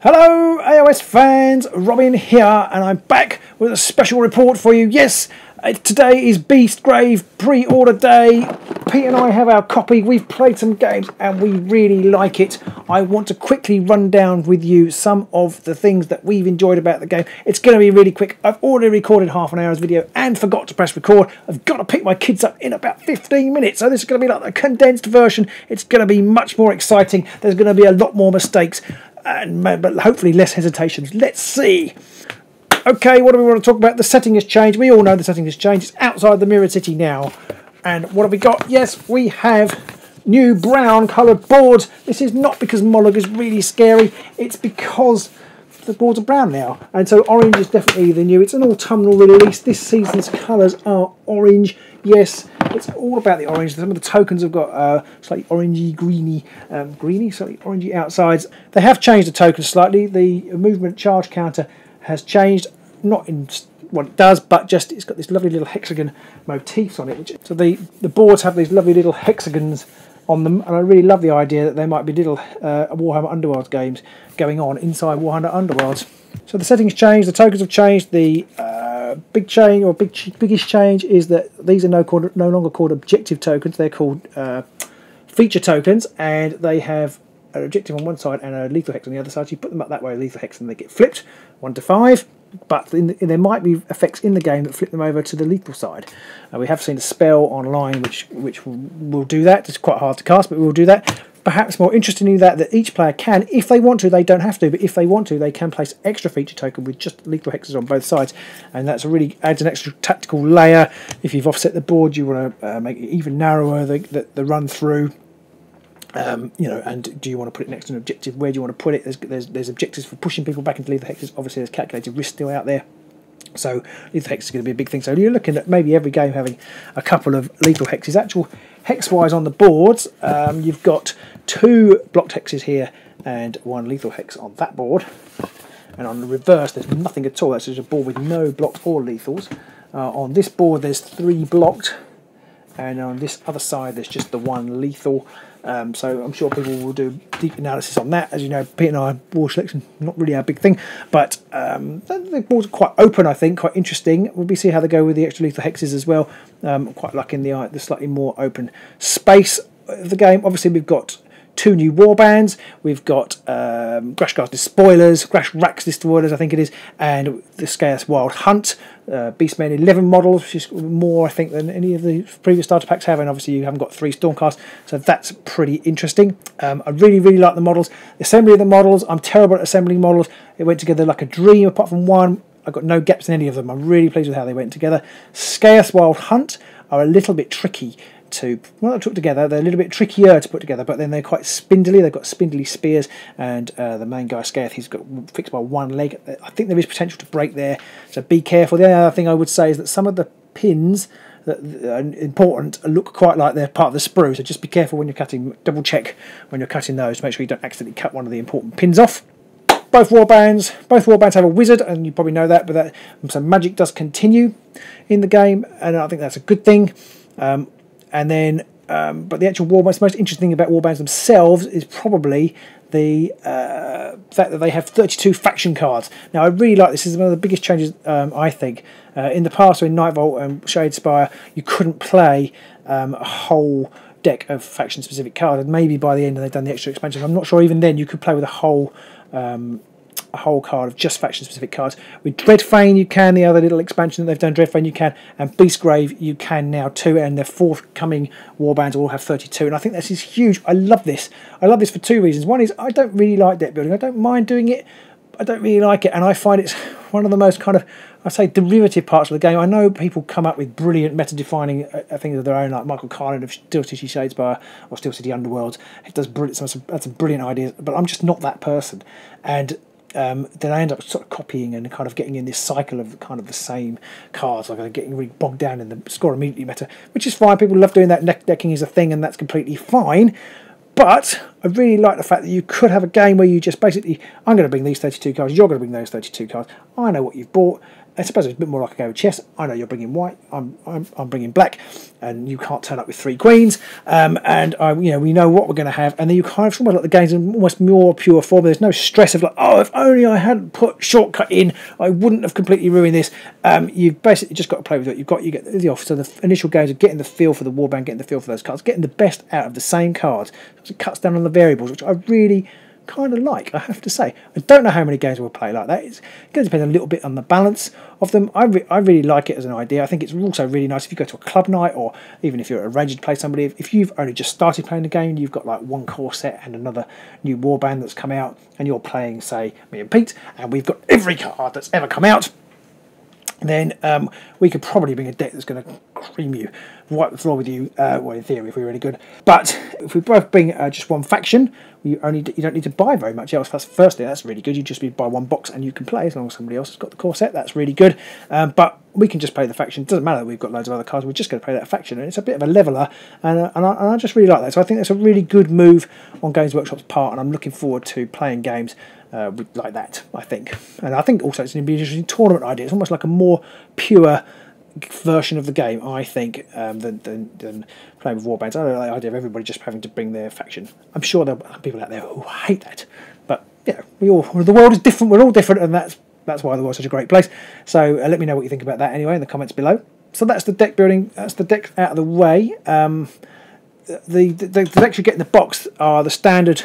Hello AOS fans, Robin here, and I'm back with a special report for you. Yes, today is Beastgrave pre-order day. Pete and I have our copy. We've played some games and we really like it. I want to quickly run down with you some of the things that we've enjoyed about the game. It's going to be really quick. I've already recorded half an hour's video and forgot to press record. I've got to pick my kids up in about 15 minutes, so this is going to be like a condensed version. It's going to be much more exciting. There's going to be a lot more mistakes, but hopefully less hesitations. Let's see. Okay, what do we want to talk about? The setting has changed. We all know the setting has changed. It's outside the Mirrored City now. And what have we got? Yes, we have new brown coloured boards. This is not because Mollog is really scary. It's because the boards are brown now. And so orange is definitely the new. It's an autumnal release. This season's colours are orange. Yes, it's all about the orange. Some of the tokens have got slightly orangey, slightly orangey outsides. They have changed the tokens slightly. The movement charge counter has changed, not in what it does, but just it's got this lovely little hexagon motifs on it. So the boards have these lovely little hexagons on them, and I really love the idea that there might be little Warhammer Underworlds games going on inside Warhammer Underworlds. So the settings changed, the tokens have changed. The biggest change is that these are no longer called objective tokens. They're called feature tokens, and they have an objective on one side and a lethal hex on the other side. So you put them up that way, lethal hex, and they get flipped 1 to 5. But there might be effects in the game that flip them over to the lethal side. We have seen a spell online which will do that. It's quite hard to cast, but we'll do that. Perhaps more interestingly, that each player can, if they want to, they don't have to, but if they want to, they can place extra feature token with just lethal hexes on both sides, and that's really adds an extra tactical layer. If you've offset the board, you want to make it even narrower, the run through. And do you want to put it next to an objective? Where do you want to put it? There's objectives for pushing people back into lethal hexes. Obviously, there's calculated risk still out there. So lethal hex is going to be a big thing. So you're looking at maybe every game having a couple of lethal hexes. Actual hex-wise on the boards, you've got 2 blocked hexes here and 1 lethal hex on that board. And on the reverse, there's nothing at all. That's just a board with no blocked or lethals. On this board, there's 3 blocked. And on this other side, there's just the 1 lethal. So I'm sure people will do deep analysis on that. As you know, Pete and I, board selection, not really our big thing, but the boards are quite open, I think, quite interesting. We'll see how they go with the extra lethal hexes as well. Quite like in the slightly more open space of the game. Obviously, we've got 2 new warbands. We've got Grashgar's Despoilers, Rack's Despoilers, I think it is, and the Scarce Wild Hunt. Beastman 11 models, which is more, I think, than any of the previous starter packs have, and obviously you haven't got 3 Stormcast, so that's pretty interesting. I really like the models. The assembly of the models, I'm terrible at assembling models. It went together like a dream, apart from one. I've got no gaps in any of them. I'm really pleased with how they went together. Scarce Wild Hunt are a little bit tricky to not put together. They're a little bit trickier to put together, but then they're quite spindly. They've got spindly spears, and the main guy Scath, he's got fixed by 1 leg. I think there is potential to break there, so be careful. The other thing I would say is that some of the pins that are important look quite like they're part of the sprue, so just be careful when you're cutting. Double check when you're cutting those to make sure you don't accidentally cut one of the important pins off. Both warbands have a wizard, and you probably know that, but so magic does continue in the game, and I think that's a good thing. But the actual warbands, the most interesting thing about warbands themselves is probably the fact that they have 32 faction cards. Now, I really like this. This is one of the biggest changes, I think. In the past, in Nightvault and Shadespire, you couldn't play a whole deck of faction-specific cards. And maybe by the end, they've done the extra expansion. I'm not sure even then you could play with a whole card of just faction-specific cards. With Dreadfane, you can. The other little expansion that they've done, Dreadfane, you can. And Beastgrave, you can now too. And their forthcoming warbands will all have 32. And I think this is huge. I love this. I love this for 2 reasons. One is I don't really like deck building. I don't mind doing it. I don't really like it. And I find it's one of the most kind of, I say, derivative parts of the game. I know people come up with brilliant meta-defining things of their own, like Michael Carlin of Steel City Shadespire or Steel City Underworlds. He does some brilliant ideas, but I'm just not that person. And then I end up sort of copying and kind of getting in this cycle of kind of the same cards, like I'm getting really bogged down in the score immediately meta, which is fine. People love doing that. Neck decking is a thing, and that's completely fine. But I really like the fact that you could have a game where you just basically, I'm going to bring these 32 cards, you're going to bring those 32 cards, I know what you've bought, I suppose it's a bit more like a game of chess. I know you're bringing white, I'm bringing black, and you can't turn up with 3 queens. And we know what we're going to have, and then you kind of almost like the game's in almost more pure form. There's no stress of like, oh, if only I hadn't put shortcut in, I wouldn't have completely ruined this. You've basically just got to play with it. You get the off. So the initial games of getting the feel for the warband, getting the feel for those cards, getting the best out of the same cards. So it cuts down on the variables, which I really kind of like, I have to say. I don't know how many games we'll play like that. It's going to depend a little bit on the balance of them. I really like it as an idea. I think it's also really nice if you go to a club night, or even if you're arranging to play somebody, if you've only just started playing the game, you've got like one core set and another new warband that's come out, and you're playing, say, me and Pete, and we've got every card that's ever come out, then we could probably bring a deck that's going to cream you, wipe the floor with you, well, in theory, if we're really good. But if we both bring just one faction, you don't need to buy very much else. Firstly, that's really good. You just buy one box and you can play, as long as somebody else has got the core set. That's really good. But we can just play the faction. It doesn't matter that we've got loads of other cards. We're just going to play that faction, and it's a bit of a leveler, and I just really like that. So I think that's a really good move on Games Workshop's part, and I'm looking forward to playing games like that, I think. And I think also it's an interesting tournament idea. It's almost like a more pure version of the game, I think, than playing with warbands. I don't like the idea of everybody just having to bring their faction. I'm sure there are people out there who hate that, but yeah, the world is different. We're all different, and that's why the world's such a great place. So let me know what you think about that anyway in the comments below. So that's the deck building. That's the deck out of the way. The decks you get in the box are the standard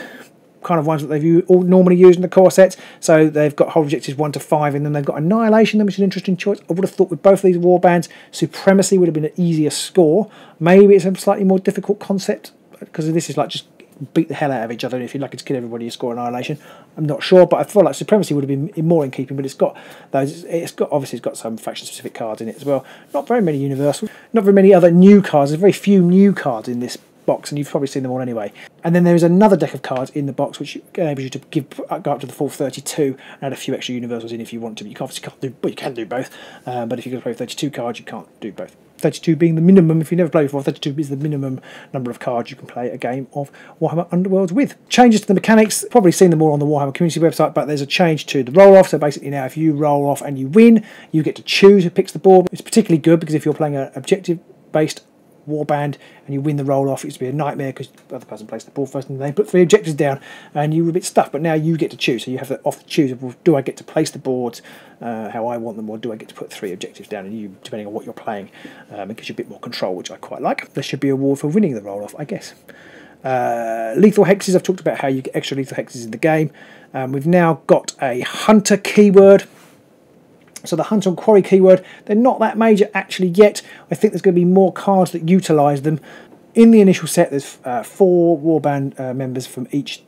kind of ones that they've all normally used in the core sets. So they've got whole objectives 1 to 5 in them. They've got Annihilation in them, which is an interesting choice. I would have thought with both of these warbands, Supremacy would have been an easier score. Maybe it's a slightly more difficult concept, because this is like just beat the hell out of each other. If you're lucky to kill everybody, you score Annihilation. I'm not sure, but I feel like Supremacy would have been more in keeping. But it's got obviously it's got some faction specific cards in it as well. Not very many universal, not very many other new cards. There's very few new cards in this box, and you've probably seen them all anyway. And then there is another deck of cards in the box which enables you to go up to the full 32 and add a few extra universals in if you want to. You obviously can't do, well, you can do both, but if you're going to play with 32 cards, you can't do both. 32 being the minimum. If you never played before, 32 is the minimum number of cards you can play a game of Warhammer Underworlds with. Changes to the mechanics, probably seen them all on the Warhammer community website, but there's a change to the roll-off. So basically now if you roll off and you win, you get to choose who picks the board. It's particularly good because if you're playing an objective-based warband and you win the roll off, it used to be a nightmare because the other person placed the board first and they put 3 objectives down and you were a bit stuck. But now you get to choose, so you have the off choose of, well, do I get to place the boards how I want them, or do I get to put 3 objectives down? And you, depending on what you're playing, it gives you a bit more control, which I quite like. There should be a award for winning the roll off, I guess. Lethal hexes, I've talked about how you get extra lethal hexes in the game. We've now got a hunter keyword. So the Hunter and Quarry keyword, they're not that major actually yet. I think there's going to be more cards that utilise them. In the initial set, there's 4 warband members from each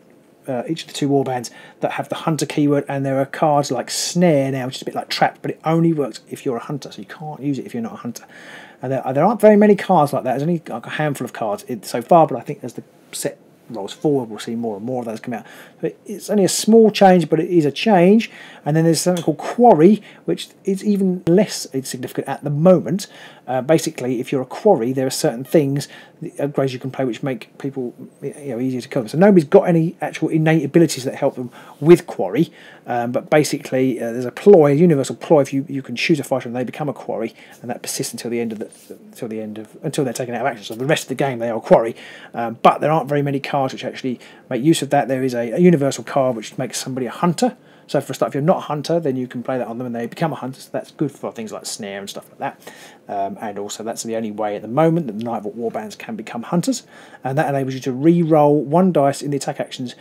of the 2 warbands that have the Hunter keyword, and there are cards like Snare now, which is a bit like Trap, but it only works if you're a hunter, so you can't use it if you're not a hunter. And there aren't very many cards like that. There's only like a handful of cards so far, but I think as the set rolls forward, we'll see more and more of those come out. But it's only a small change, but it is a change. And then there's something called Quarry, which is even less significant at the moment. Basically, if you're a quarry, there are certain things, upgrades you can play, which make people easier to kill. So nobody's got any actual innate abilities that help them with Quarry. But basically, there's a ploy, a universal ploy. If you can choose a fighter and they become a quarry, and that persists until the end of until they're taken out of action. So the rest of the game they are a quarry. But there aren't very many cards which actually make use of that. There is a universal card which makes somebody a hunter. So for a start, if you're not a hunter, then you can play that on them and they become a hunter. So that's good for things like Snare and stuff like that. And also that's the only way at the moment that the Nightvault warbands can become hunters. And that enables you to re-roll 1 dice in the attack actions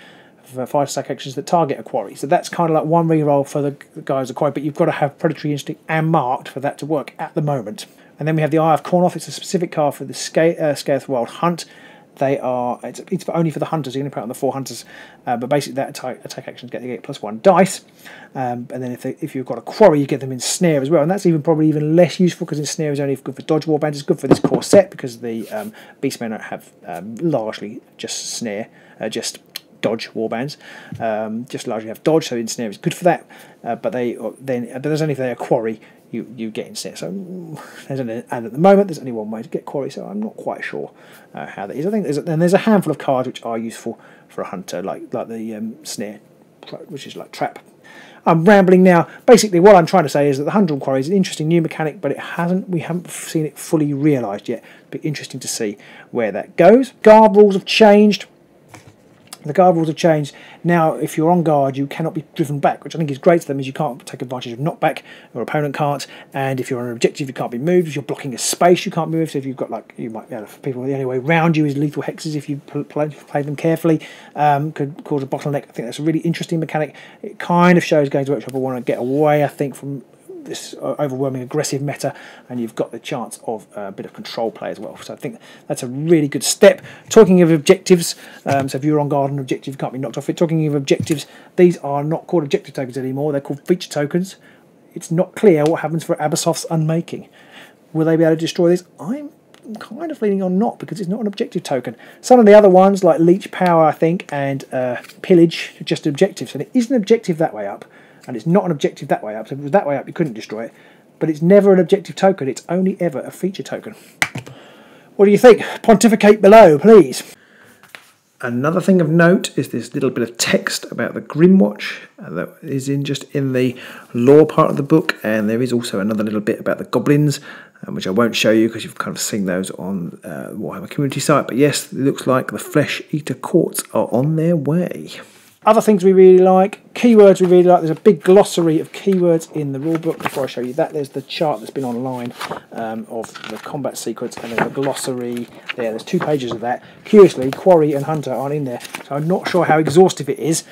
for 5 attack actions that target a quarry. So that's kind of like 1 re-roll for the guys a quarry, but you've got to have Predatory Instinct and Marked for that to work at the moment. And then we have the Eye of Cornoff. It's a specific card for the Scaith Wild Hunt. They are, it's only for the hunters. You're going to put it on the 4 hunters, but basically that attack actions get +1 dice. And then if you've got a quarry, you get them in Snare as well, and that's probably even less useful because in Snare is only good for dodge warbands. It's good for this core set because the beastmen have largely just Snare, just dodge warbands, just largely have dodge. So in Snare is good for that, but there's only if they're a quarry. You get in Snare. So and at the moment there's only 1 way to get quarry, so I'm not quite sure how that is. I think there's a handful of cards which are useful for a hunter, like the Snare, which is like Trap, I'm rambling now. Basically, what I'm trying to say is that the Humdrum Quarry is an interesting new mechanic, but we haven't seen it fully realised yet. It'll be interesting to see where that goes. Guard rules have changed. The guard rules have changed. Now, if you're on guard, you cannot be driven back, which I think is great to them, is you can't take advantage of knockback, your opponent can't, and if you're on an objective, you can't be moved. If you're blocking a space, you can't move. So if you've got, like, you might be able to, people, the only way around you is lethal hexes if you play them carefully, could cause a bottleneck. I think that's a really interesting mechanic. It kind of shows Games Workshop will want to get away, I think, from this overwhelming aggressive meta, and you've got the chance of a bit of control play as well. So I think that's a really good step. Talking of objectives, so if you're on guard and objective, you can't be knocked off it. Talking of objectives, these are not called objective tokens anymore. They're called feature tokens. It's not clear what happens for Abasoft's Unmaking. Will they be able to destroy these? I'm kind of leaning on not, because it's not an objective token. Some of the other ones, like Leech Power, I think, and Pillage, are just objectives, and it is an objective that way up. And it's not an objective that way up. So if it was that way up, you couldn't destroy it. But it's never an objective token. It's only ever a feature token. What do you think? Pontificate below, please. Another thing of note is this little bit of text about the Grimwatch that is just in the lore part of the book. And there is also another little bit about the goblins, which I won't show you because you've kind of seen those on Warhammer community site. But yes, it looks like the Flesh Eater Courts are on their way. Other things we really like, keywords we really like. There's a big glossary of keywords in the rulebook. Before I show you that, there's the chart that's been online of the combat sequence, and there's a glossary there. There's 2 pages of that. Curiously, Quarry and Hunter aren't in there, so I'm not sure how exhaustive it is.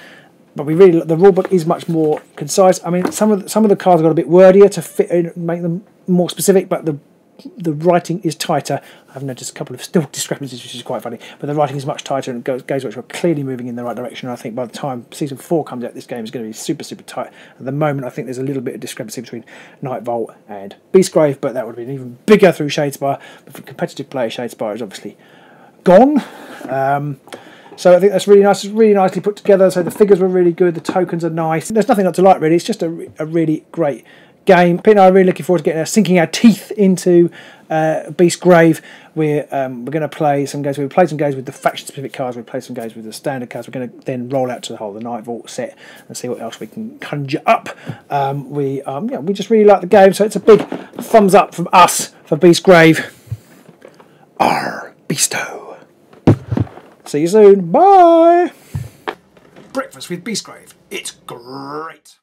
But we really, the rulebook is much more concise. I mean, some of the cards have got a bit wordier to fit in, make them more specific, but the writing is tighter. I've noticed a couple of still discrepancies, which is quite funny, but the writing is much tighter, and Games Workshop are clearly moving in the right direction. And I think by the time Season 4 comes out, this game is going to be super, super tight. At the moment, I think there's a little bit of discrepancy between Night Vault and Beastgrave, but that would have been even bigger through Shadespire. But for competitive play, Shadespire is obviously gone. So I think that's really nice. It's really nicely put together. So the figures were really good. The tokens are nice. There's nothing not to like, really. It's just a really great game. Pete and I are really looking forward to sinking our teeth into Beastgrave. We're going to play some games. We've played some games with the faction-specific cards. We've played some games with the standard cards. We're going to then roll out to the Night Vault set and see what else we can conjure up. We just really like the game, so it's a big thumbs up from us for Beastgrave. Ahh Beasto. See you soon. Bye. Breakfast with Beastgrave. It's great.